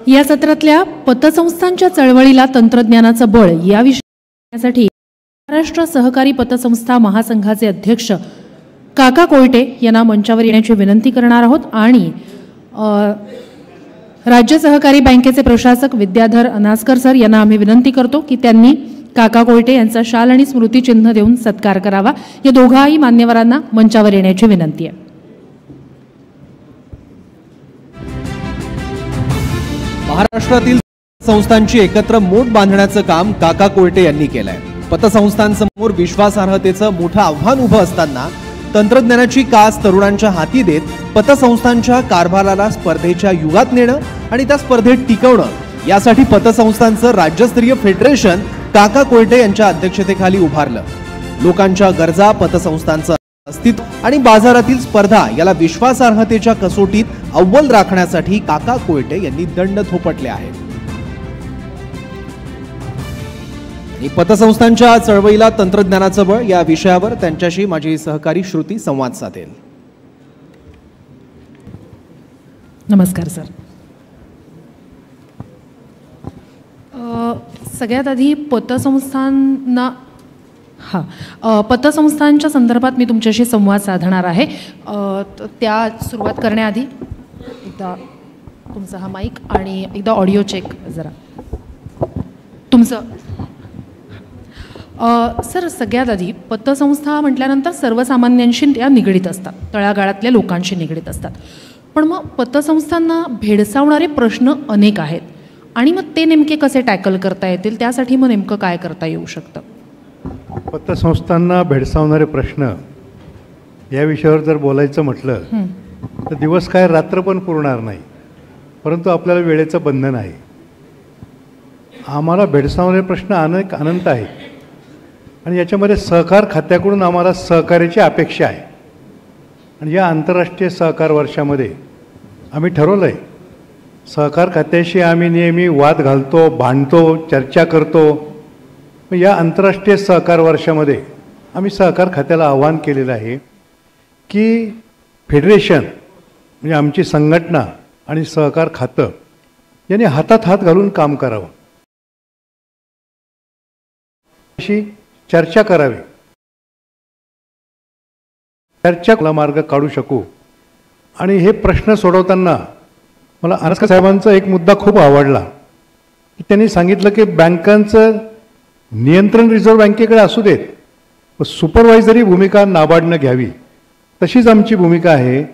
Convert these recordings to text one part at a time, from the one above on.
या सत्रातल्या पतसंस्थांच्या चळवळीला तंत्रज्ञानाचं बळ या विषयासाठी महाराष्ट्र सहकारी पतसंस्था महासंघाचे अध्यक्ष काका कोयटे यांना मंचावर येण्याची विनंती करणार आहोत आणि राज्य सहकारी बँकेचे प्रशासक विद्याधर अनासकर सर यांना आम्ही विनंती करतो की त्यांनी काका कोयटे यांचा शाल आणि स्मृतिचिन्ह देऊन सत्कार करावा। या दोघाही मान्यवरांना मंचावर येण्याची विनंती आहे। महाराष्ट्रातील संस्थांची एकत्र मोठ बांधण्याचं काम काका कोयटे यांनी केलंय। पतसंस्थांसमोर विश्वासार्हतेचं मोठं आव्हान उभं असताना तंत्रज्ञानाची कास तरुणांच्या हाती देत पतसंस्थांच्या कारभाराला स्पर्धेच्या युगात नेणं आणि त्या स्पर्धेत टिकवणं यासाठी पतसंस्थांचं राज्यस्तरीय फेडरेशन काका कोयटे यांच्या अध्यक्षतेखाली उभारलं। लोकांच्या गरजा, पतसंस्थांचं अस्तित्व आणि बाजारातील स्पर्धा याला विश्वासार्हतेच्या कसोटीत अव्वल राखण्यासाठी काका कोयटे यांनी दंड थोपटले आहेत। पतसंस्थांच्या चळवळीला तंत्रज्ञानाचं बळ या विषयावर त्यांच्याशी माझी सहकारी श्रुती संवाद साधेल। नमस्कार सर। सगळ्यात आधी पतसंस्थांच्या संदर्भात मी तुमच्याशी संवाद साधणार आहे। त्या सुरुवात करण्याआधी एकदा तुमचा हा माईक आणि एकदा ऑडिओ चेक जरा तुमचं। सर, सगळ्यात आधी पतसंस्था म्हटल्यानंतर सर्वसामान्यांशी त्या निगडीत असतात, तळागाळातल्या लोकांशी निगडीत असतात। पण मग पतसंस्थांना भेडसावणारे प्रश्न अनेक आहेत आणि मग ते नेमके कसे टॅकल करता येतील, त्यासाठी मग नेमकं काय करता येऊ शकतं? पतसंस्थांना भेडसावणारे प्रश्न या विषयावर जर बोलायचं म्हटलं तर दिवस काय रात्र पण पुरणार नाही, परंतु आपल्याला वेळेचं बंधन आहे। आम्हाला भेडसावणारे प्रश्न अनंत आहेत आणि याच्यामध्ये सहकार खात्याकडून आम्हाला सहकार्याची अपेक्षा आहे। आणि या आंतरराष्ट्रीय सहकार वर्षामध्ये आम्ही ठरवलं आहे, सहकार खात्याशी आम्ही नेहमी वाद घालतो, भांडतो, चर्चा करतो। या आंतरराष्ट्रीय सहकार वर्षामध्ये आम्ही सहकार खात्याला आवाहन केलेलं आहे की फेडरेशन म्हणजे आमची संघटना आणि सहकार खातं यांनी हातात हात घालून काम करावं, अशी चर्चा करावी, चर्चाला मार्ग काढू शकू। आणि हे प्रश्न सोडवताना मला अनासकर साहेबांचा एक मुद्दा खूप आवडला की त्यांनी सांगितलं की बँकांचं नियंत्रण रिझर्व्ह बँकेकडे असू देत, पण सुपरवायझरी भूमिका नाबार्डनं घ्यावी। तशीच आमची भूमिका आहे,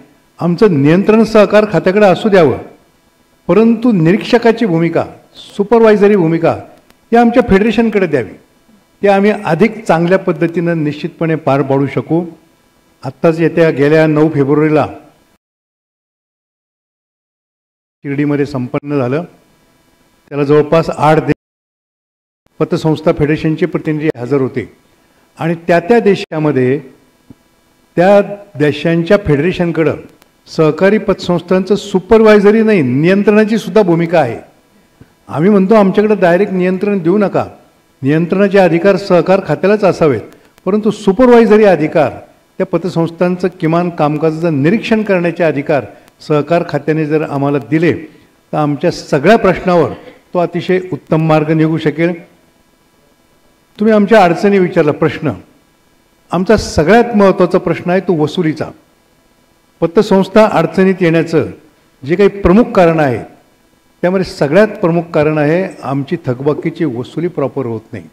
आमचं नियंत्रण सहकार खात्याकडे असू द्यावं, परंतु निरीक्षकाची भूमिका, सुपरवायझरी भूमिका या आमच्या फेडरेशनकडे द्यावी। ते आम्ही अधिक चांगल्या पद्धतीनं निश्चितपणे पार पाडू शकू। आत्ताच गेल्या 9 फेब्रुवारीला शिर्डीमध्ये संपन्न झालं। त्याला जवळपास 8 पतसंस्था फेडरेशनचे प्रतिनिधी हजर होते आणि त्या देशामध्ये त्या देशांच्या फेडरेशनकडं सहकारी पतसंस्थांचं सुपरवायझरी नाही, नियंत्रणाची सुद्धा भूमिका आहे। आम्ही म्हणतो आमच्याकडे डायरेक्ट नियंत्रण देऊ नका, नियंत्रणाचे अधिकार सहकार खात्यालाच असावेत, परंतु सुपरवायझरी अधिकार त्या पतसंस्थांचं किमान कामकाजाचं निरीक्षण करण्याचे अधिकार सहकार खात्याने जर आम्हाला दिले तर आमच्या सगळ्या प्रश्नावर तो अतिशय उत्तम मार्ग निघू शकेल। तुम्ही आमच्या अडचणी विचारला प्रश्न, आमचा सगळ्यात महत्त्वाचा प्रश्न आहे तो वसुलीचा। पतसंस्था अडचणीत येण्याचं जे काही प्रमुख कारण आहे त्यामध्ये सगळ्यात प्रमुख कारण आहे आमची थकबाकीची वसुली प्रॉपर होत नाही।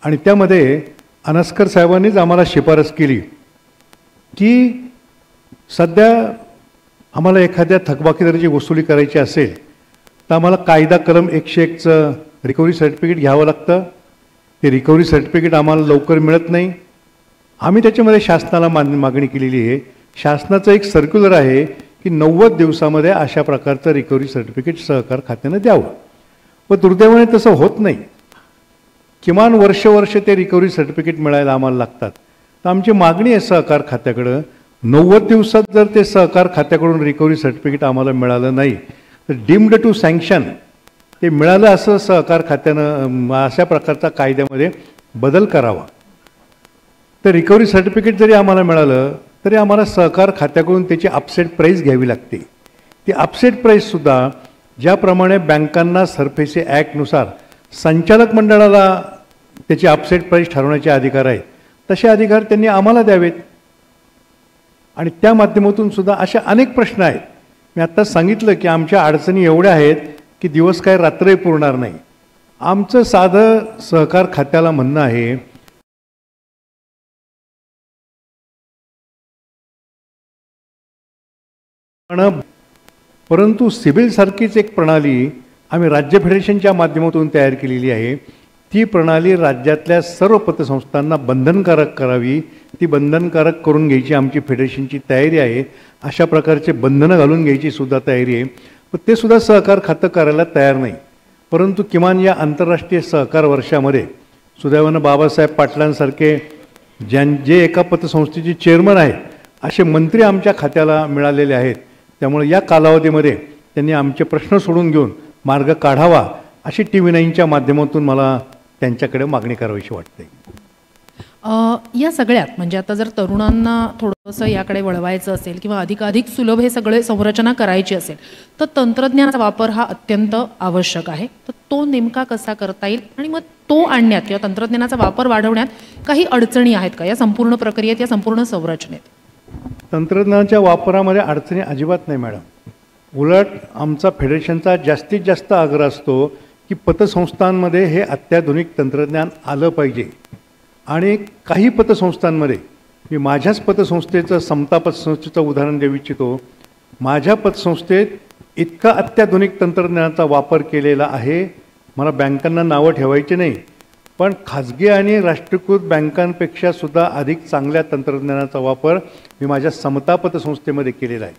आणि त्यामध्ये अनासकर साहेबांनीच आम्हाला शिफारस केली की सध्या आम्हाला एखाद्या थकबाकीदाराची वसुली करायची असेल तर आम्हाला कायदा कलम 101चं रिकव्हरी सर्टिफिकेट घ्यावं लागतं। ते रिकव्हरी सर्टिफिकेट आम्हाला लवकर मिळत नाही। आम्ही त्याच्यामध्ये शासनाला मागणी केलेली आहे। शासनाचं एक सर्क्युलर आहे की 90 दिवसामध्ये अशा प्रकारचं रिकव्हरी सर्टिफिकेट सहकार खात्यानं द्यावं, पण दुर्दैवाने तसं होत नाही। किमान वर्ष ते रिकव्हरी सर्टिफिकेट मिळायला आम्हाला लागतात। तर आमची मागणी आहे सहकार खात्याकडं, 90 दिवसात जर ते सहकार खात्याकडून रिकव्हरी सर्टिफिकेट आम्हाला मिळालं नाही तर डीम्ड टू सँक्शन ते मिळालं असं सहकार खात्यानं अशा प्रकारचा कायद्यामध्ये बदल करावा। तर रिकव्हरी सर्टिफिकेट जरी आम्हाला मिळालं तरी आम्हाला सहकार खात्याकडून त्याची अपसेट प्राईस घ्यावी लागते। ती अपसेट प्राईससुद्धा ज्याप्रमाणे बँकांना सरफेसी ॲक्टनुसार संचालक मंडळाला त्याची अपसेट प्राईस ठरवण्याचे अधिकार आहेत, तसे अधिकार त्यांनी आम्हाला द्यावेत. आणि त्या माध्यमातून सुद्धा असे अनेक प्रश्न आहेत. मी आत्ता सांगितलं की आमच्या अडचणी एवढ्या आहेत की दिवस काय रात्रही पुरणार नाही. आमचं साधं सहकार खात्याला म्हणणं आहे, परंतु सिबिल सारखीच एक प्रणाली आम्ही राज्य फेडरेशनच्या माध्यमातून तयार केलेली आहे. ती प्रणाली राज्यातल्या सर्व पतसंस्थांना बंधनकारक करावी, ती बंधनकारक करून घ्यायची आमची फेडरेशनची तयारी आहे. अशा प्रकारचे बंधनं घालून घ्यायची सुद्धा तयारी आहे. पण ते सुद्धा सहकार खातं करायला तयार नाही. परंतु किमान या आंतरराष्ट्रीय सहकार वर्षामध्ये सुदैवानं बाबासाहेब पाटलांसारखे जे एका पतसंस्थेचे चेअरमन आहेत असे मंत्री आमच्या खात्याला मिळालेले आहेत. त्यामुळे या कालावधीमध्ये त्यांनी आमचे प्रश्न सोडून घेऊन मार्ग काढावा अशी TV9च्या माध्यमातून मला त्यांच्याकडे मागणी करावीशी वाटते. या सगळ्यात म्हणजे आता जर तरुणांना थोडंसं याकडे वळवायचं असेल किंवा अधिकाधिक सुलभ हे सगळे संरचना करायची असेल तर तंत्रज्ञानाचा वापर हा अत्यंत आवश्यक आहे. तर तो नेमका कसा करता येईल आणि मग तो आणण्यात किंवा तंत्रज्ञानाचा वापर वाढवण्यात काही अडचणी आहेत का या संपूर्ण प्रक्रियेत, या संपूर्ण संरचनेत? तंत्रज्ञानाच्या वापरामध्ये अडचणी अजिबात नाही मॅडम. उलट आमचा फेडरेशनचा जास्तीत जास्त आग्रह असतो की पतसंस्थांमध्ये हे अत्याधुनिक तंत्रज्ञान आलं पाहिजे. आणि काही पतसंस्थांमध्ये, मी माझ्याच पतसंस्थेचं समता पतसंस्थेचं उदाहरण देऊ इच्छितो. माझ्या पतसंस्थेत इतका अत्याधुनिक तंत्रज्ञानाचा वापर केलेला आहे, मला बँकांना नावं ठेवायची नाही, पण खाजगी आणि राष्ट्रीयकृत बँकांपेक्षा सुद्धा अधिक चांगल्या तंत्रज्ञानाचा वापर मी माझ्या समता पतसंस्थेमध्ये केलेला आहे.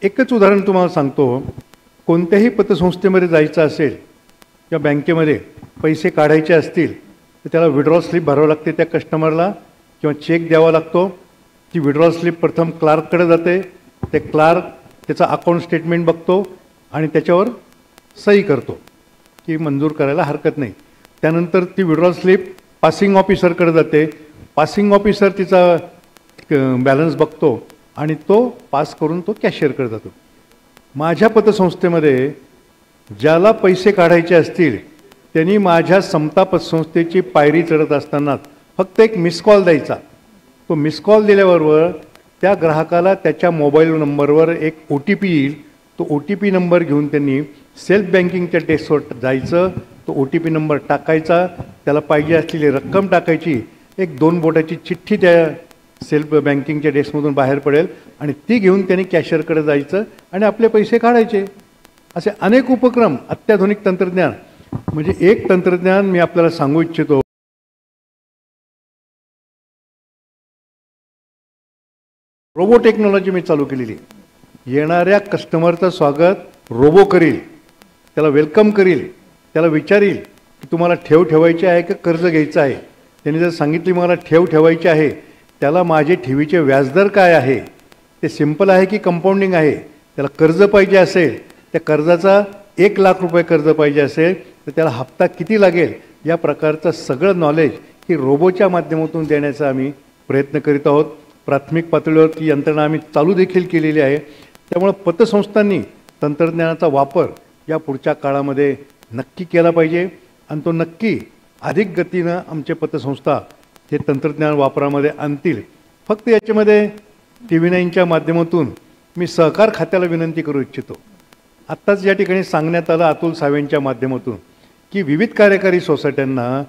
एकच उदाहरण तुम्हाला सांगतो. कोणत्याही पतसंस्थेमध्ये जायचं असेल किंवा बँकेमध्ये पैसे काढायचे असतील तर त्याला विड्रॉल स्लिप भरावं लागते त्या कस्टमरला किंवा चेक द्यावा लागतो. ती विड्रॉल स्लिप प्रथम क्लार्ककडे जाते. ते क्लार्क त्याचा अकाउंट स्टेटमेंट बघतो आणि त्याच्यावर सही करतो की मंजूर करायला हरकत नाही. त्यानंतर ती विड्रॉल स्लिप पासिंग ऑफिसरकडे जाते. पासिंग ऑफिसर तिचा बॅलन्स बघतो आणि तो पास करून तो कॅशियरकडे जातो. माझ्या पतसंस्थेमध्ये ज्याला पैसे काढायचे असतील त्यांनी माझ्या समता पतसंस्थेची पायरी चढत असताना फक्त एक मिस कॉल द्यायचा. तो मिस कॉल दिल्याबरोबर त्या ग्राहकाला त्याच्या मोबाईल नंबरवर एक OTP येईल. तो OTP नंबर घेऊन त्यांनी सेल्फ बँकिंगच्या डेस्कवर जायचं. तो OTP नंबर टाकायचा, त्याला पाहिजे असलेली रक्कम टाकायची, एक 2 बोटाची चिठ्ठी त्या सेल्फ बँकिंगच्या डेस्कमधून बाहेर पडेल आणि ती घेऊन त्यांनी कॅशियरकडे जायचं आणि आपले पैसे काढायचे. असे अनेक उपक्रम, अत्याधुनिक तंत्रज्ञान. म्हणजे एक तंत्रज्ञान मी आपल्याला सांगू इच्छितो. रोबो टेक्नॉलॉजी मी चालू केलेली. येणाऱ्या कस्टमरचं स्वागत रोबो करील, त्याला वेलकम करील, त्याला विचारील की तुम्हाला ठेव ठेवायची आहे की कर्ज घ्यायचं आहे. त्यांनी जर सांगितली मला ठेव ठेवायची आहे, त्याला माझे ठेवीचे व्याजदर काय आहे, ते सिंपल आहे की कंपाऊंडिंग आहे, त्याला कर्ज पाहिजे असेल, त्या कर्जाचा 1 लाख रुपये कर्ज पाहिजे असेल तर त्याला हप्ता किती लागेल, या प्रकारचं सगळं नॉलेज ही रोबोच्या माध्यमातून देण्याचा आम्ही प्रयत्न करीत आहोत. प्राथमिक पातळीवर ती यंत्रणा आम्ही चालू देखील केलेली आहे. त्यामुळे पतसंस्थांनी तंत्रज्ञानाचा वापर या पुढच्या काळामध्ये नक्की केला पाहिजे आणि तो नक्की अधिक गतीनं आमचे पतसंस्था हे तंत्रज्ञान वापरामध्ये आणतील. फक्त याच्यामध्ये TV9च्या माध्यमातून मी सहकार खात्याला विनंती करू इच्छितो. आत्ताच या ठिकाणी सांगण्यात आलं अतुल सावेंच्या माध्यमातून की विविध कार्यकारी सोसायट्यांना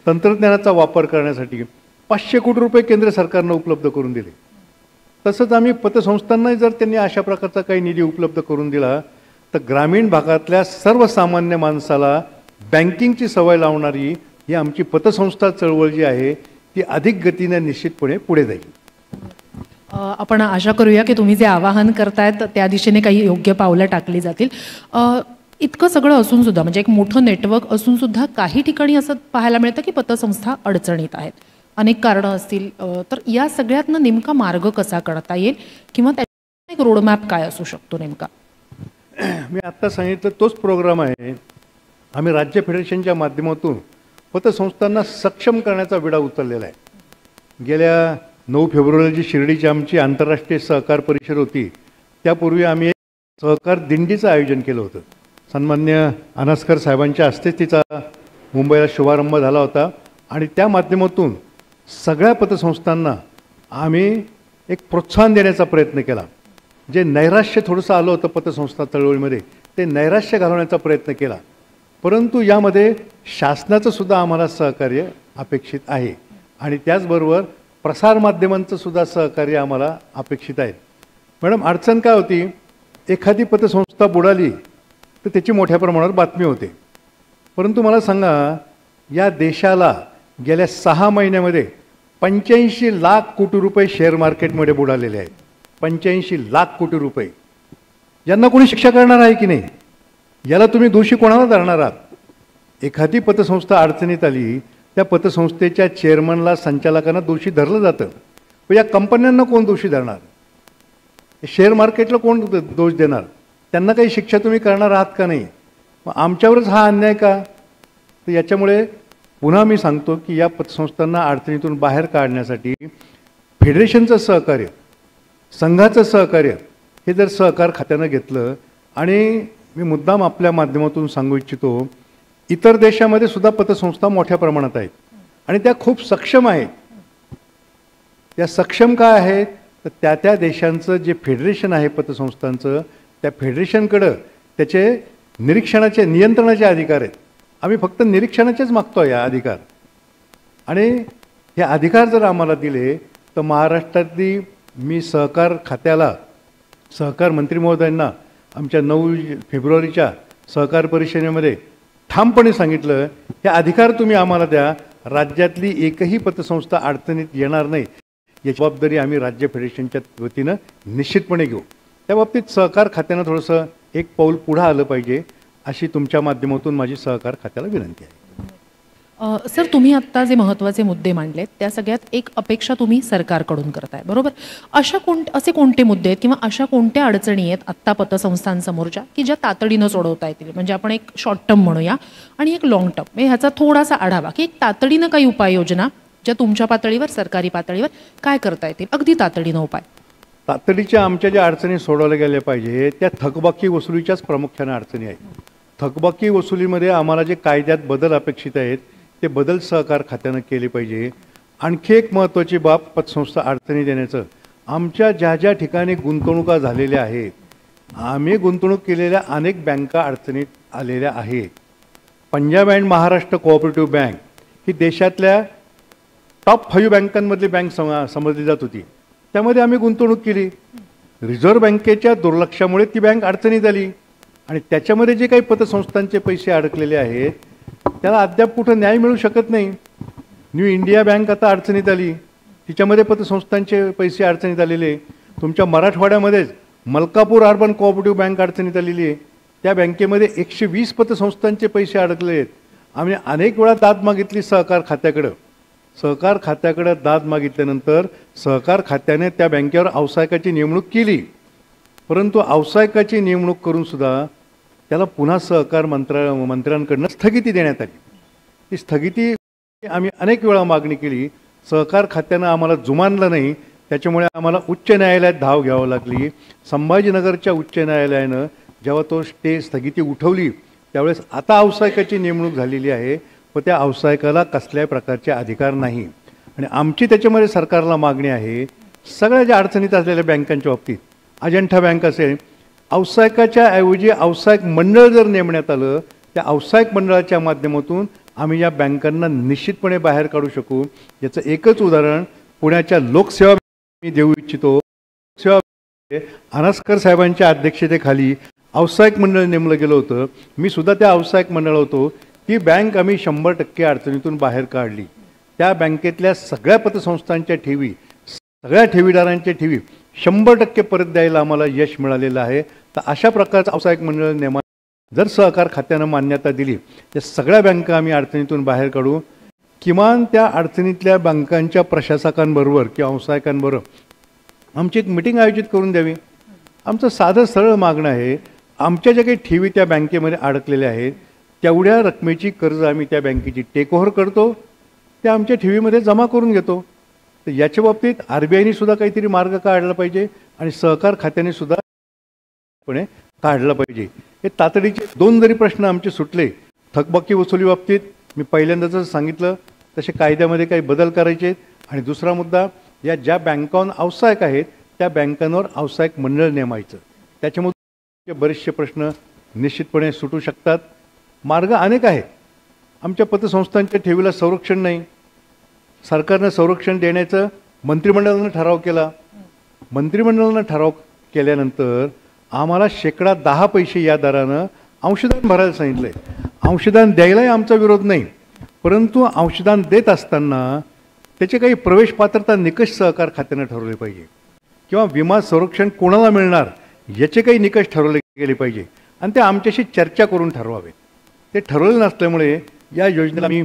तंत्रज्ञानाचा वापर करण्यासाठी 500 कोटी रुपये केंद्र सरकारनं उपलब्ध करून दिले. तसंच आम्ही पतसंस्थांनाही जर त्यांनी अशा प्रकारचा काही निधी उपलब्ध करून दिला तर ग्रामीण भागातल्या सर्वसामान्य माणसाला बँकिंगची सवय लावणारी ही आमची पतसंस्था चळवळ जी आहे ती अधिक गतीने निश्चितपणे पुढे जाईल. आपण आशा करूया की तुम्ही जे आवाहन करतायत त्या दिशेने काही योग्य पावलं टाकली जातील. इतकं सगळं असून सुद्धा म्हणजे एक मोठं नेटवर्क असून सुद्धा काही ठिकाणी असं पाहायला मिळतं की पतसंस्था अडचणीत आहेत. अनेक कारणं असतील. तर या सगळ्यातनं नेमका मार्ग कसा काढता येईल किंवा त्याचा एक रोडमॅप काय असू शकतो नेमका? मी आत्ता सांगितलं तोच प्रोग्राम आहे. आम्ही राज्य फेडरेशनच्या माध्यमातून पतसंस्थांना सक्षम करण्याचा विडा उचललेला आहे. गेल्या 9 फेब्रुवारीला जी शिर्डीची आमची आंतरराष्ट्रीय सहकार परिषद होती त्यापूर्वी आम्ही एक सहकार दिंडीचं आयोजन केलं होतं. सन्मान्य अनास्कर साहेबांच्या हस्तेच तिचा मुंबईला शुभारंभ झाला होता आणि त्या माध्यमातून सगळ्या पतसंस्थांना आम्ही एक प्रोत्साहन देण्याचा प्रयत्न केला. जे नैराश्य थोडंसं आलं होतं पतसंस्था चळवळीमध्ये ते नैराश्य घालवण्याचा प्रयत्न केला. परंतु यामध्ये शासनाचं सुद्धा आम्हाला सहकार्य अपेक्षित आहे आणि त्याचबरोबर प्रसारमाध्यमांचं सुद्धा सहकार्य आम्हाला अपेक्षित आहे. मॅडम, अडचण काय होती, एखादी पतसंस्था बुडाली तर त्याची मोठ्या प्रमाणावर बातमी होते. परंतु मला सांगा, या देशाला गेल्या 6 महिन्यामध्ये 85 लाख कोटी रुपये शेअर मार्केटमध्ये बुडालेले आहेत. 85 लाख कोटी रुपये. यांना कोणी शिक्षा करणार आहे की नाही? याला तुम्ही दोषी कोणाला धरणार आहात? एखादी पतसंस्था अडचणीत आली, त्या पतसंस्थेच्या चेअरमनला, संचालकांना दोषी धरलं जातं. पण या कंपन्यांना कोण दोषी धरणार? शेअर मार्केटला कोण दोष देणार? त्यांना काही शिक्षा तुम्ही करणार आहात का नाही? मग आमच्यावरच हा अन्याय का? तर याच्यामुळे पुन्हा मी सांगतो की या पतसंस्थांना अडचणीतून बाहेर काढण्यासाठी फेडरेशनचं सहकार्य, संघाचं सहकार्य हे जर सहकार खात्यानं घेतलं, आणि मी मुद्दाम आपल्या माध्यमातून सांगू इच्छितो, इतर देशामध्ये सुद्धा पतसंस्था मोठ्या प्रमाणात आहेत आणि त्या खूप सक्षम आहेत. त्या सक्षम काय आहेत? तर त्या देशांचं जे फेडरेशन आहे पतसंस्थांचं, त्या फेडरेशनकडं त्याचे निरीक्षणाचे, नियंत्रणाचे अधिकार आहेत. आम्ही फक्त निरीक्षणाचेच मागतो या अधिकार. आणि हे अधिकार जर आम्हाला दिले तर महाराष्ट्रातली, मी सहकार खात्याला, सहकार मंत्री महोदयांना आमच्या 9 फेब्रुवारीच्या सहकार परिषदेमध्ये ठामपणे सांगितलं, हे अधिकार तुम्ही आम्हाला द्या, राज्यातली एकही पतसंस्था अडचणीत येणार नाही, याची जबाबदारी आम्ही राज्य फेडरेशनच्या वतीनं निश्चितपणे घेऊ. त्या बाबतीत सहकार खात्यानं थोडंसं एक पाऊल पुढं आलं पाहिजे, अशी तुमच्या माध्यमातून माझी सहकार खात्याला विनंती आहे. सर, तुम्ही आत्ता जे महत्त्वाचे मुद्दे मांडलेत त्या सगळ्यात एक अपेक्षा तुम्ही सरकारकडून करताय, बरोबर? असे कोणते मुद्दे आहेत किंवा अशा कोणत्या अडचणी आहेत आत्ता पतसंस्थांसमोरच्या की ज्या तातडीनं सोडवता येतील? म्हणजे आपण एक शॉर्ट टर्म म्हणूया आणि एक लॉंग टर्म, म्हणजे ह्याचा थोडासा आढावा की एक तातडीनं काही उपाययोजना ज्या तुमच्या पातळीवर, सरकारी पातळीवर काय करता येतील, अगदी तातडीनं उपाय. तातडीच्या आमच्या ज्या अडचणी सोडवल्या गेल्या पाहिजे त्या थकबाकी वसुलीच्याच प्रामुख्याने अडचणी आहेत. थकबाकी वसुलीमध्ये आम्हाला जे कायद्यात बदल अपेक्षित आहेत ते बदल सहकार खात्यानं केले पाहिजे. आणखी एक महत्त्वाची बाब पतसंस्था अडचणी देण्याचं, आमच्या ज्या ठिकाणी गुंतवणुका झालेल्या आहेत, आम्ही गुंतवणूक केलेल्या अनेक बँका अडचणीत आलेल्या आहेत. Punjab and Maharashtra cooperative bank ही देशातल्या टॉप 5 बँकांमधली बँक समजली जात होती. त्यामध्ये आम्ही गुंतवणूक केली. रिझर्व्ह बँकेच्या दुर्लक्षामुळे ती बँक अडचणीत आली आणि त्याच्यामध्ये जे काही पतसंस्थांचे पैसे अडकलेले आहेत त्याला अद्याप कुठं न्याय मिळू शकत नाही. न्यू इंडिया बँक आता अडचणीत आली, तिच्यामध्ये पतसंस्थांचे पैसे अडचणीत आलेले. तुमच्या मराठवाड्यामध्येच मलकापूर अर्बन कोऑपरेटिव्ह बँक अडचणीत आलेली आहे. त्या बँकेमध्ये 120 पतसंस्थांचे पैसे अडकले आहेत. आम्ही अनेक वेळा दाद मागितली सहकार खात्याकडं. सहकार खात्याकडे दाद मागितल्यानंतर सहकार खात्याने त्या बँकेवर आवसायकाची नेमणूक केली, परंतु आवसायकाची नेमणूक करून सुद्धा त्याला पुन्हा सहकार मंत्र्यांकडून स्थगिती देण्यात आली. ती स्थगिती आम्ही अनेक वेळा मागणी केली, सहकार खात्यानं आम्हाला जुमानलं नाही. त्याच्यामुळे आम्हाला उच्च न्यायालयात धाव घ्यावं लागली. संभाजीनगरच्या उच्च न्यायालयानं जेव्हा तो स्थगिती उठवली त्यावेळेस आता आवसायकाची नेमणूक झालेली आहे, व त्या आवसायकाला कसल्याही प्रकारचे अधिकार नाही. आणि आमची त्याच्यामध्ये सरकारला मागणी आहे, सगळ्या ज्या अडचणीत असलेल्या बँकांच्या बाबतीत, अजंठा बँक असेल, आवसायकाच्या ऐवजी आवसायक मंडळ जर नेमण्यात आलं, त्या आवसायक मंडळाच्या माध्यमातून आम्ही या बँकांना निश्चितपणे बाहेर काढू शकू. याचं एकच उदाहरण पुण्याच्या लोकसेवा मी देऊ इच्छितो. लोकसेवा अनास्कर साहेबांच्या अध्यक्षतेखाली आवसायक मंडळ नेमलं गेलं होतं. मी सुद्धा त्या आवसायक मंडळ होतो. ती बँक आम्ही 100% अडचणीतून बाहेर काढली. त्या बँकेतल्या सगळ्या पतसंस्थांच्या ठेवी, सगळ्या ठेवीदारांच्या ठेवी 100% परत द्यायला आम्हाला यश मिळालेलं आहे. तर अशा प्रकारचं आवसायक मंडळ नेमा जर सहकार खात्यानं मान्यता दिली तर सगळ्या बँका आम्ही अडचणीतून बाहेर काढू. किमान त्या अडचणीतल्या बँकांच्या प्रशासकांबरोबर किंवा आवसायकांबरोबर आमची एक मिटिंग आयोजित करून द्यावी. आमचं साधं सरळ मागणं आहे, आमच्या ज्या काही ठेवी त्या बँकेमध्ये अडकलेल्या आहेत तेवढ्या रकमेची कर्ज आम्ही त्या बँकेची टेक ओव्हर करतो, त्या आमच्या ठेवीमध्ये जमा करून घेतो. तर याच्या बाबतीत RBIने सुद्धा काहीतरी मार्ग काढला पाहिजे आणि सहकार खात्याने सुद्धा निश्चितपणे काढलं पाहिजे. हे तातडीचे 2 जरी प्रश्न आमचे सुटले, थकबाकी वसुली बाबतीत मी पहिल्यांदाच सांगितलं तसे कायद्यामध्ये काही बदल करायचे आहेत. आणि दुसरा मुद्दा, या ज्या बँकांवर व्यावसायिक आहेत त्या बँकांवर व्यावसायिक मंडळ नेमायचं, त्याच्यामुळे बरेचसे प्रश्न निश्चितपणे सुटू शकतात. मार्ग अनेक आहेत. आमच्या पतसंस्थांच्या ठेवीला संरक्षण नाही, सरकारनं संरक्षण देण्याचं मंत्रिमंडळानं ठराव केला. मंत्रिमंडळानं ठराव केल्यानंतर आम्हाला 10% पैसे या दरानं अंशदान भरायला सांगितलं आहे. अंशदान द्यायलाही आमचा विरोध नाही, परंतु अंशदान देत असताना त्याचे काही प्रवेश पात्रता निकष सहकार खात्यानं ठरवले पाहिजे, किंवा विमा संरक्षण कोणाला मिळणार याचे काही निकष ठरवले गेले पाहिजे आणि ते आमच्याशी चर्चा करून ठरवावे. ते ठरवले नसल्यामुळे या योजनेला मी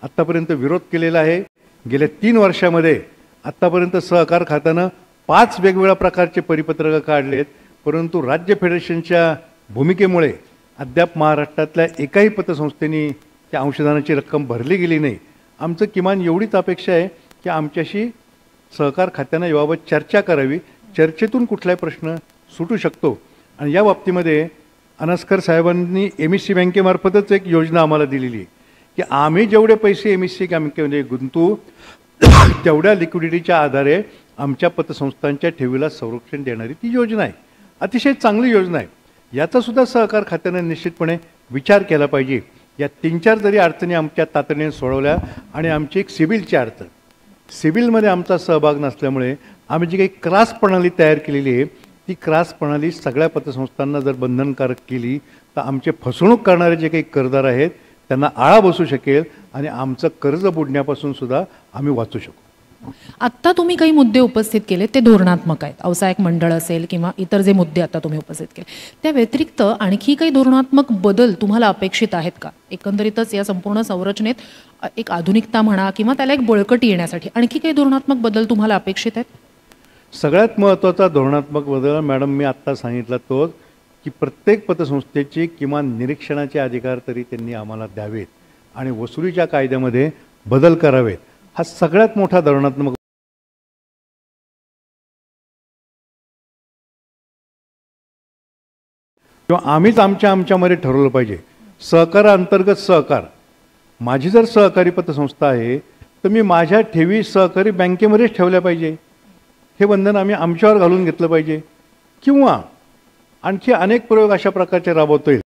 आत्तापर्यंत विरोध केलेला आहे. गेल्या 3 वर्षामध्ये आत्तापर्यंत सहकार खात्यानं 5 वेगवेगळ्या प्रकारचे परिपत्रकं काढलेत, परंतु राज्य फेडरेशनच्या भूमिकेमुळे अद्याप महाराष्ट्रातल्या एकाही पतसंस्थेने त्या अंशदानाची रक्कम भरली गेली नाही. आमचं किमान एवढीच अपेक्षा आहे की आमच्याशी सहकार खात्यानं याबाबत चर्चा करावी, चर्चेतून कुठलाही प्रश्न सुटू शकतो. आणि या बाबतीमध्ये अनस्कर साहेबांनी MSC बँकेमार्फतच एक योजना आम्हाला दिलेली आहे की आम्ही जेवढे पैसे MSC बँकेमध्ये गुंतवू तेवढ्या लिक्विडिटीच्या आधारे आमच्या पतसंस्थांच्या ठेवीला संरक्षण देणारी ती योजना आहे. अतिशय चांगली योजना आहे. याचासुद्धा सहकार खात्यानं निश्चितपणे विचार केला पाहिजे. या 3-4 जरी अडचणी आमच्या तातडीने सोडवल्या आणि आमची एक सिबिलची अडचण, सिबिलमध्ये आमचा सहभाग नसल्यामुळे आम्ही जी काही क्रास प्रणाली तयार केलेली आहे ती क्रास प्रणाली सगळ्या पतसंस्थांना जर बंधनकारक केली तर आमचे फसवणूक करणारे जे काही कर्जदार आहेत त्यांना आळा बसू शकेल आणि आमचं कर्ज बुडण्यापासून सुद्धा आम्ही वाचू शकू. आत्ता तुम्ही काही मुद्दे उपस्थित केले ते धोरणात्मक आहेत, व्यावसायिक मंडळ असेल किंवा इतर जे मुद्दे आता तुम्ही उपस्थित केले, त्या व्यतिरिक्त आणखी काही धोरणात्मक बदल तुम्हाला अपेक्षित आहेत का? एकंदरीतच या संपूर्ण संरचनेत एक आधुनिकता म्हणा किंवा त्याला एक बळकटी येण्यासाठी आणखी काही धोरणात्मक बदल तुम्हाला अपेक्षित आहेत? सगळ्यात महत्त्वाचा धोरणात्मक बदल मॅडम मी आत्ता सांगितला तो की प्रत्येक पतसंस्थेचे किमान निरीक्षणाचे अधिकार तरी त्यांनी आम्हाला द्यावेत आणि वसुलीच्या कायद्यामध्ये बदल करावेत. हा सगळ्यात मोठा धोरणात्मक किंवा आम्हीच आमच्यामध्ये ठरवलं पाहिजे. सहकार अंतर्गत सहकार, माझी जर सहकारी पतसंस्था आहे तर मी माझ्या ठेवी सहकारी बँकेमध्येच ठेवल्या पाहिजे, हे बंधन आम्ही आमच्यावर घालून घेतलं पाहिजे. किंवा आणखी अनेक प्रयोग अशा प्रकारचे राबवता येईल.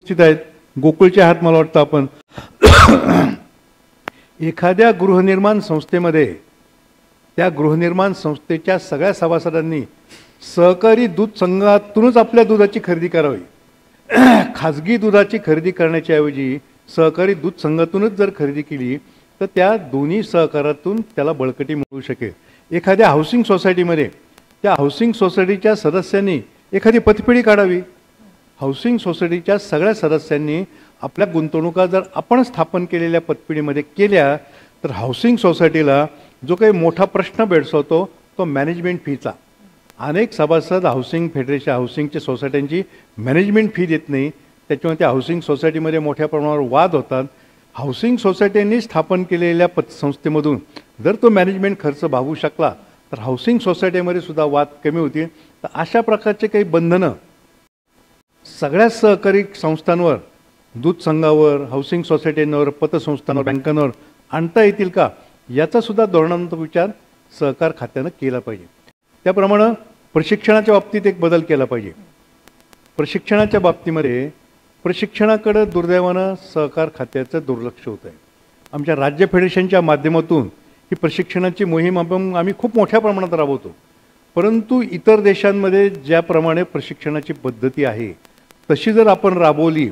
आहेत गोकुळचे हात मला वाटतं आपण एखाद्या गृहनिर्माण संस्थेमध्ये त्या गृहनिर्माण संस्थेच्या सगळ्या सभासदांनी सहकारी दूध संघातूनच आपल्या दुधाची खरेदी करावी. खाजगी दुधाची खरेदी करण्याच्या ऐवजी सहकारी दूध संघातूनच जर खरेदी केली तर त्या दोन्ही सहकारातून त्याला बळकटी मिळू शकेल. एखाद्या हाऊसिंग सोसायटीमध्ये त्या हाऊसिंग सोसायटीच्या सदस्यांनी एखादी पतपेढी काढावी. हाऊसिंग सोसायटीच्या सगळ्या सदस्यांनी आपल्या गुंतवणुका जर आपण स्थापन केलेल्या पतपेढीमध्ये केल्या तर हाऊसिंग सोसायटीला जो काही मोठा प्रश्न भेडसावतो तो मॅनेजमेंट फीचा. अनेक सभासद हाऊसिंग फेडरेशन हाऊसिंगच्या सोसायट्यांची मॅनेजमेंट फी देत नाही, त्याच्यामुळे त्या हाऊसिंग सोसायटीमध्ये मोठ्या प्रमाणावर वाद होतात. हाऊसिंग सोसायटींनी स्थापन केलेल्या पतसंस्थेमधून जर तो मॅनेजमेंट खर्च भागू शकला तर हाऊसिंग सोसायटीमध्ये सुद्धा वाद कमी होतील. तर अशा प्रकारचे काही बंधनं सगळ्या सहकारी संस्थांवर, दूध संघावर, हाऊसिंग सोसायटींवर, पतसंस्थांवर, बँकांवर आणता येतील का याचा सुद्धा धोरणात्मक विचार सहकार खात्यानं केला पाहिजे. त्याप्रमाणे प्रशिक्षणाच्या बाबतीत एक बदल केला पाहिजे. प्रशिक्षणाच्या बाबतीमध्ये प्रशिक्षणाकडे दुर्दैवानं सहकार खात्याचं दुर्लक्ष होत आहे. आमच्या राज्य फेडरेशनच्या माध्यमातून ही प्रशिक्षणाची मोहीम आम्ही खूप मोठ्या प्रमाणात राबवतो, परंतु इतर देशांमध्ये ज्याप्रमाणे प्रशिक्षणाची पद्धती आहे तशी जर आपण राबवली,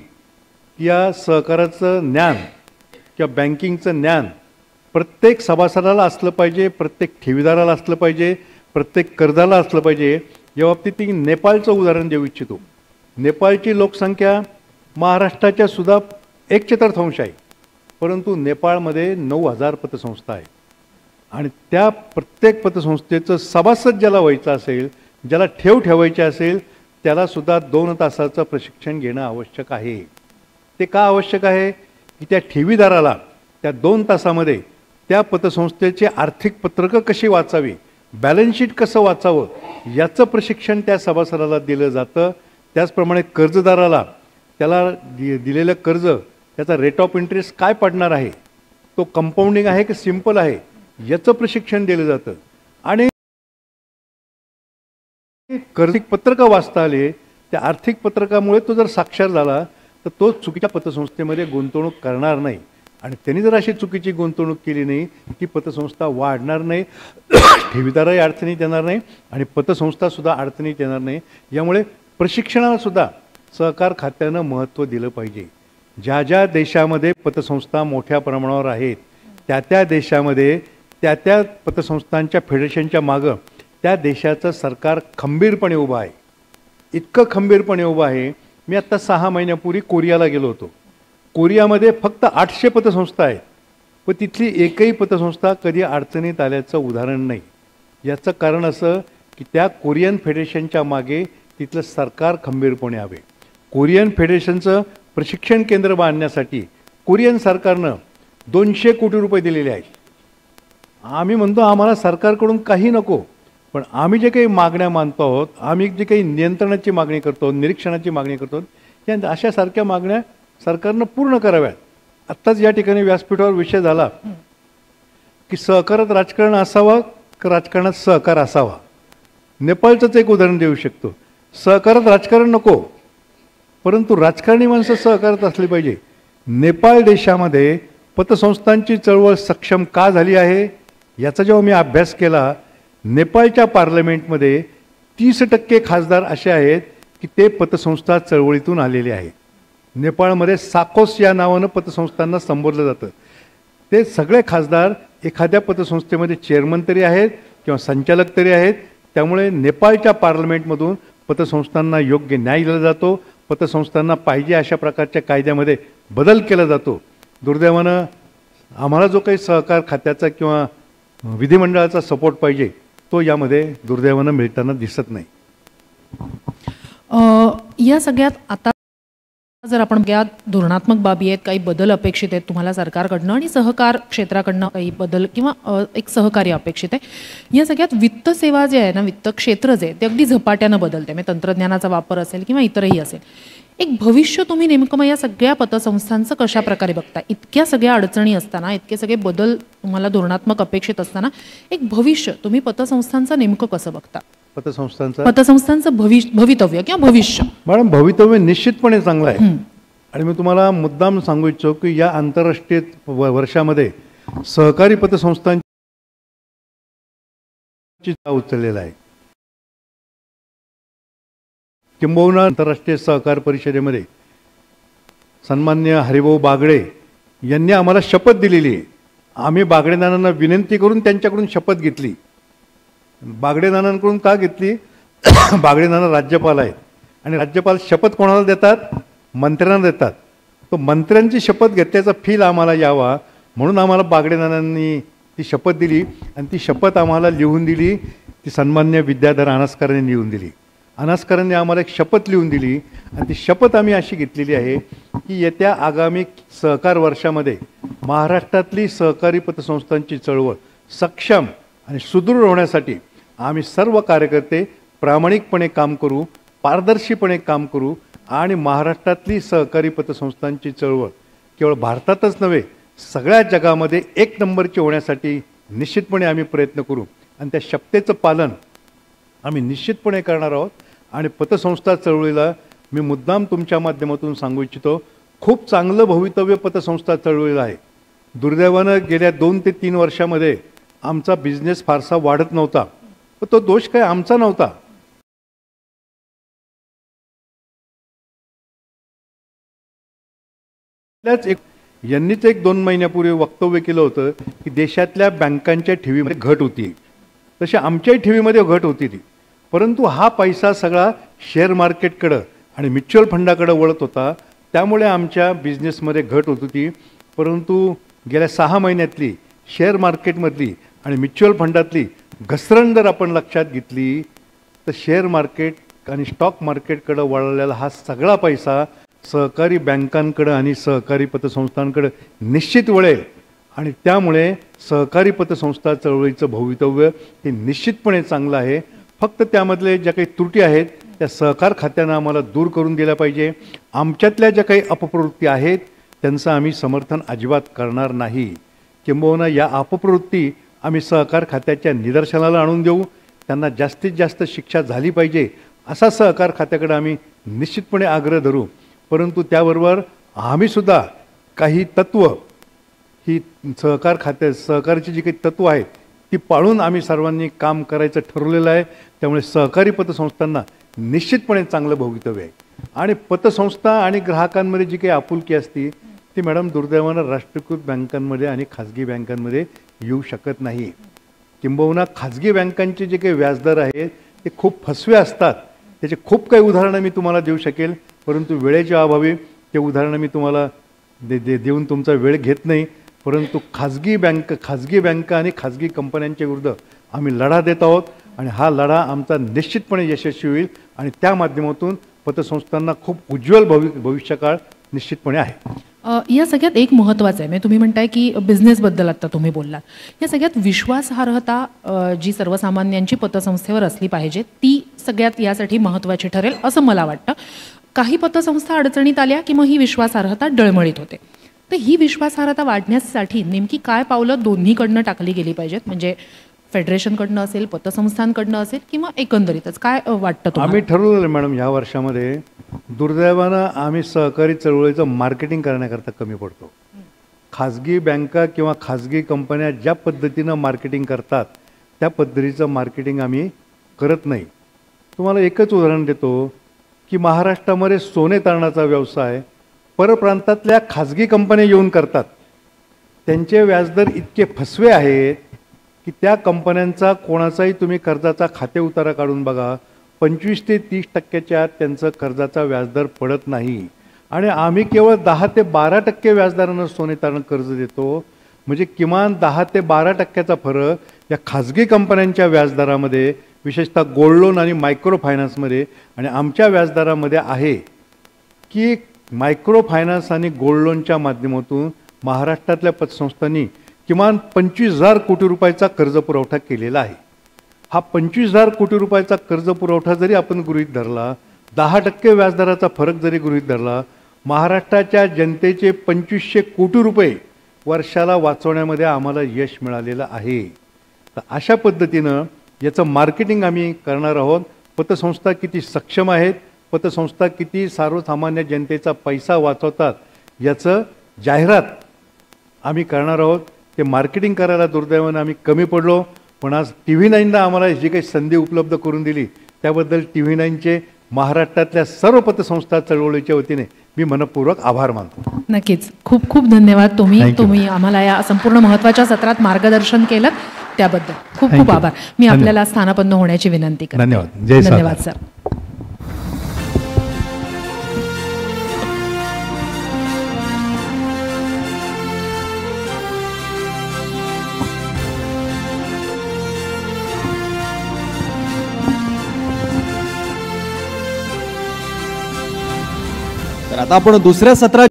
या सहकाराचं ज्ञान किंवा बँकिंगचं ज्ञान प्रत्येक सभासदाला असलं पाहिजे, प्रत्येक ठेवीदाराला असलं पाहिजे, प्रत्येक कर्जाला असलं पाहिजे. या बाबतीत मी नेपाळचं उदाहरण देऊ इच्छितो. नेपाळची लोकसंख्या महाराष्ट्राच्या सुद्धा 1/4 आहे, परंतु नेपाळमध्ये 9,000 पतसंस्था आहेत आणि त्या प्रत्येक पतसंस्थेचं सभासद ज्याला व्हायचं असेल, ज्याला ठेव ठेवायची असेल त्याला सुद्धा 2 तासाचं प्रशिक्षण घेणं आवश्यक आहे. ते का आवश्यक आहे की त्या ठेवीदाराला त्या 2 तासामध्ये त्या पतसंस्थेची आर्थिक पत्रकं कशी वाचावी, बॅलन्स शीट कसं वाचावं याचं प्रशिक्षण त्या सभासदाला दिलं जातं. त्याचप्रमाणे कर्जदाराला त्याला दिलेलं कर्ज त्याचा रेट ऑफ इंटरेस्ट काय पडणार आहे, तो कंपाऊंडिंग आहे की सिम्पल आहे याचं प्रशिक्षण दिलं जातं. आणि आर्थिक पत्रकं वाचता आले, त्या आर्थिक पत्रकामुळे तो जर साक्षर झाला तर तो चुकीच्या पतसंस्थेमध्ये गुंतवणूक करणार नाही. आणि त्यांनी जर अशी चुकीची गुंतवणूक केली नाही ती पतसंस्था वाढणार नाही, ठेवीदारही अडचणीत येणार नाही आणि पतसंस्थासुद्धा अडचणीत येणार नाही. यामुळे प्रशिक्षणालासुद्धा सहकार खात्यानं महत्त्व दिलं पाहिजे. ज्या ज्या देशामध्ये पतसंस्था मोठ्या प्रमाणावर आहेत त्या त्या देशामध्ये त्या त्या पतसंस्थांच्या फेडरेशनच्या मागं त्या देशाचं सरकार खंबीरपणे उभं आहे. इतकं खंबीरपणे उभं आहे. मी आत्ता 6 महिन्यापूर्वी कोरियाला गेलो होतो. कोरियामध्ये फक्त 800 पतसंस्था आहेत, पण तिथली एकही पतसंस्था कधी अडचणीत आल्याचं उदाहरण नाही. याचं कारण असं की त्या कोरियन फेडरेशनच्या मागे तिथलं सरकार खंबीरपणे हवे. कोरियन फेडरेशनचं प्रशिक्षण केंद्र बांधण्यासाठी कोरियन सरकारनं 200 कोटी रुपये दिलेले आहेत. आम्ही म्हणतो आम्हाला सरकारकडून काही नको, पण आम्ही जे काही मागण्या मानतो आहोत, आम्ही जे काही नियंत्रणाची मागणी करतो, निरीक्षणाची मागणी करतो, या अशासारख्या मागण्या सरकारनं पूर्ण कराव्यात. आत्ताच या ठिकाणी व्यासपीठावर विषय झाला की सहकारात राजकारण असावं का राजकारणात सहकार असावा. नेपाळचंच एक उदाहरण देऊ शकतो. सहकारात राजकारण नको, परंतु राजकारणी माणसं सहकारात असली पाहिजे. नेपाळ देशामध्ये पतसंस्थांची चळवळ सक्षम का झाली आहे याचा जेव्हा मी अभ्यास केला, नेपाळच्या पार्लमेंटमध्ये 30% खासदार असे आहेत की ते पतसंस्था चळवळीतून आलेले आहेत. नेपाळमध्ये साकोस या नावानं पतसंस्थांना संबोधलं जातं. ते सगळे खासदार एखाद्या पतसंस्थेमध्ये चेअरमन तरी आहेत किंवा संचालक तरी आहेत. त्यामुळे नेपाळच्या पार्लमेंटमधून पतसंस्थांना योग्य न्याय दिला जातो. पतसंस्थांना पाहिजे अशा प्रकारच्या कायद्यामध्ये बदल केला जातो. दुर्दैवानं आम्हाला जो काही सहकार खात्याचा किंवा विधिमंडळाचा सपोर्ट पाहिजे तो यामध्ये दुर्दैवानं मिळताना दिसत नाही. या सगळ्यात आता जर आपण या धोरणात्मक बाबी आहेत, काही बदल अपेक्षित आहेत तुम्हाला सरकारकडनं आणि सहकार क्षेत्राकडनं काही बदल किंवा एक सहकार्य अपेक्षित आहे. या सगळ्यात वित्त सेवा जे आहे ना, वित्त क्षेत्र जे ते अगदी झपाट्यानं बदलते. म्हणजे तंत्रज्ञानाचा वापर असेल किंवा इतरही असेल. एक भविष्य तुम्ही नेमकं मग या सगळ्या पतसंस्थांचं कशा प्रकारे बघता? इतक्या सगळ्या अडचणी असताना, इतके सगळे बदल तुम्हाला धोरणात्मक अपेक्षित असताना एक भविष्य तुम्ही पतसंस्थांचं नेमकं कसं बघता? पतसंस्थांचं भवितव्य किंवा भविष्य. मॅडम, भवितव्य निश्चितपणे चांगलं आहे. आणि मी तुम्हाला मुद्दाम सांगू इच्छितो की या आंतरराष्ट्रीय वर्षामध्ये सहकारी पतसंस्थांची उचललेला आहे. किंबहुना आंतरराष्ट्रीय सहकार परिषदेमध्ये सन्मान्य हरिभाऊ बागडे यांनी आम्हाला शपथ दिलेली आहे. आम्ही बागडेनानांना विनंती करून त्यांच्याकडून शपथ घेतली. बागडेनानांकडून का घेतली? बागडेनाना राज्यपाल आहेत आणि राज्यपाल शपथ कोणाला देतात? मंत्र्यांना देतात. तो मंत्र्यांची शपथ घेतल्याचा फील आम्हाला यावा म्हणून आम्हाला बागडेनानांनी ती शपथ दिली आणि ती शपथ आम्हाला लिहून दिली. ती सन्मान्य विद्याधर अनासकरांनी लिहून दिली. अनासकरांनी आम्हाला एक शपथ लिहून दिली आणि ती शपथ आम्ही अशी घेतलेली आहे की येत्या आगामी सहकार वर्षामध्ये महाराष्ट्रातली सहकारी पतसंस्थांची चळवळ सक्षम आणि सुदृढ होण्यासाठी आम्ही सर्व कार्यकर्ते प्रामाणिकपणे काम करू, पारदर्शीपणे काम करू आणि महाराष्ट्रातली सहकारी पतसंस्थांची चळवळ केवळ भारतातच नव्हे सगळ्या जगामध्ये एक नंबरची होण्यासाठी निश्चितपणे आम्ही प्रयत्न करू आणि त्या शपथेचं पालन आम्ही निश्चितपणे करणार आहोत. आणि पतसंस्था चळवळीला मी मुद्दाम तुमच्या माध्यमातून सांगू इच्छितो, खूप चांगलं भवितव्य पतसंस्था चळवळीला आहे. दुर्दैवानं गेल्या 2 ते 3 वर्षामध्ये आमचा बिझनेस फारसा वाढत नव्हता, पण तो दोष काय आमचा नव्हता. यांनीच 1-2 महिन्यापूर्वी वक्तव्य केलं होतं की देशातल्या बँकांच्या ठेवीमध्ये घट होती, तशी आमच्याही ठेवीमध्ये घट होती ती. परंतु हा पैसा सगळा शेअर मार्केटकडं आणि म्युच्युअल फंडाकडे वळत होता, त्यामुळे आमच्या बिझनेसमध्ये घट होत होती. परंतु गेल्या 6 महिन्यातली शेअर मार्केटमधली आणि म्युच्युअल फंडातली घसरण जर आपण लक्षात घेतली तर शेअर मार्केट आणि स्टॉक मार्केटकडे वळलेला हा सगळा पैसा सहकारी बँकांकडे आणि सहकारी पतसंस्थांकडे निश्चित वळेल आणि त्यामुळे सहकारी पतसंस्था चळवळीचं भवितव्य हे निश्चितपणे चांगलं आहे. फक्त त्यामधले ज्या काही त्रुटी आहेत त्या सहकार खात्यानं आम्हाला दूर करून दिल्या पाहिजे. आमच्यातल्या ज्या काही अपप्रवृत्ती आहेत त्यांचं आम्ही समर्थन अजिबात करणार नाही. किंबहुना या अपप्रवृत्ती आम्ही सहकार खात्याच्या निदर्शनाला आणून देऊ. त्यांना जास्तीत जास्त शिक्षा झाली पाहिजे असा सहकार खात्याकडे आम्ही निश्चितपणे आग्रह धरू. परंतु त्याबरोबर आम्हीसुद्धा काही तत्त्व ही सहकारची जी काही तत्त्व आहेत ती पाळून आम्ही सर्वांनी काम करायचं ठरवलेलं आहे. त्यामुळे सहकारी पतसंस्थांना निश्चितपणे चांगलं भवितव्य आहे. आणि पतसंस्था आणि ग्राहकांमध्ये जी काही आपुलकी असती ती मॅडम दुर्दैवानं राष्ट्रीयकृत बँकांमध्ये आणि खाजगी बँकांमध्ये येऊ शकत नाही. किंबहुना खाजगी बँकांचे जे काही व्याजदर आहेत ते खूप फसवे असतात. त्याचे खूप काही उदाहरणं मी तुम्हाला देऊ शकेल, परंतु वेळेच्या अभावी ते उदाहरणं मी तुम्हाला देऊन तुमचा वेळ घेत नाही. परंतु खाजगी बँका आणि खाजगी कंपन्यांच्या विरुद्ध आम्ही लढा देत आहोत आणि हा लढा आमचा निश्चितपणे यशस्वी होईल आणि त्या माध्यमातून पतसंस्थांना खूप उज्ज्वल भविष्यकाळ निश्चितपणे आहे. या सगळ्यात एक महत्त्वाचं आहे, म्हणजे तुम्ही म्हणताय की बिझनेसबद्दल आता तुम्ही बोललात, या सगळ्यात विश्वासार्हता जी सर्वसामान्यांची पतसंस्थेवर असली पाहिजे ती सगळ्यात यासाठी महत्त्वाची ठरेल असं मला वाटतं. काही पतसंस्था अडचणीत आल्या की मग ही विश्वासार्हता डळमळीत होते. तर ही विश्वासार्हता वाढण्यासाठी नेमकी काय पावलं दोन्हीकडनं टाकली गेली पाहिजेत, म्हणजे फेडरेशनकडनं असेल, पतसंस्थांकडनं असेल किंवा एकंदरीतच काय वाटतं तुम्हाला? आम्ही ठरवलेलं मॅडम ह्या वर्षामध्ये दुर्दैवानं आम्ही सहकारी चळवळीचं मार्केटिंग करण्याकरता कमी पडतो. खाजगी बँका किंवा खाजगी कंपन्या ज्या पद्धतीनं मार्केटिंग करतात त्या पद्धतीचं मार्केटिंग आम्ही करत नाही. तुम्हाला एकच उदाहरण देतो की महाराष्ट्रामध्ये सोने तारणाचा व्यवसाय परप्रांतातल्या खाजगी कंपन्या येऊन करतात. त्यांचे व्याजदर इतके फसवे आहेत की त्या कंपन्यांचा कोणाचाही तुम्ही कर्जाचा खाते उतारा काढून बघा, 25 ते 30% आत त्यांचं कर्जाचा व्याजदर पडत नाही. आणि आम्ही केवळ 10 ते 12% व्याजदरानं सोने तारण कर्ज देतो. म्हणजे किमान 10 ते 12% फरक या खाजगी कंपन्यांच्या व्याजदरामध्ये, विशेषतः गोल्ड लोन आणि मायक्रो फायनान्समध्ये आणि आमच्या व्याजदरामध्ये आहे. की मायक्रो फायनान्स आणि गोल्ड लोनच्या माध्यमातून महाराष्ट्रातल्या पतसंस्थांनी किमान 25,000 कोटी रुपयाचा कर्जपुरवठा केलेला आहे. हा 25,000 कोटी रुपयाचा कर्जपुरवठा जरी आपण गृहीत धरला, 10% व्याजदराचा फरक जरी गृहीत धरला, महाराष्ट्राच्या जनतेचे 2500 कोटी रुपये वर्षाला वाचवण्यामध्ये आम्हाला यश मिळालेलं आहे. तर अशा पद्धतीनं याचं मार्केटिंग आम्ही करणार आहोत. पतसंस्था किती सक्षम आहेत, पतसंस्था किती सर्वसामान्य जनतेचा पैसा वाचवतात याचं जाहिरात आम्ही करणार आहोत. ते मार्केटिंग करायला दुर्दैवानं आम्ही कमी पडलो. पण आज TV9नं आम्हाला जी काही संधी उपलब्ध करून दिली त्याबद्दल TV9चे महाराष्ट्रातल्या सर्व पतसंस्था चळवळीच्या वतीने मी मनपूर्वक आभार मानतो. नक्कीच, खूप खूप धन्यवाद. तुम्ही आम्हाला या संपूर्ण महत्त्वाच्या सत्रात मार्गदर्शन केलं त्याबद्दल खूप खूप आभार. मी आपल्याला स्थानापन्न होण्याची विनंती करते. धन्यवाद. धन्यवाद सर. तर आता आपण दुसऱ्या सत्रात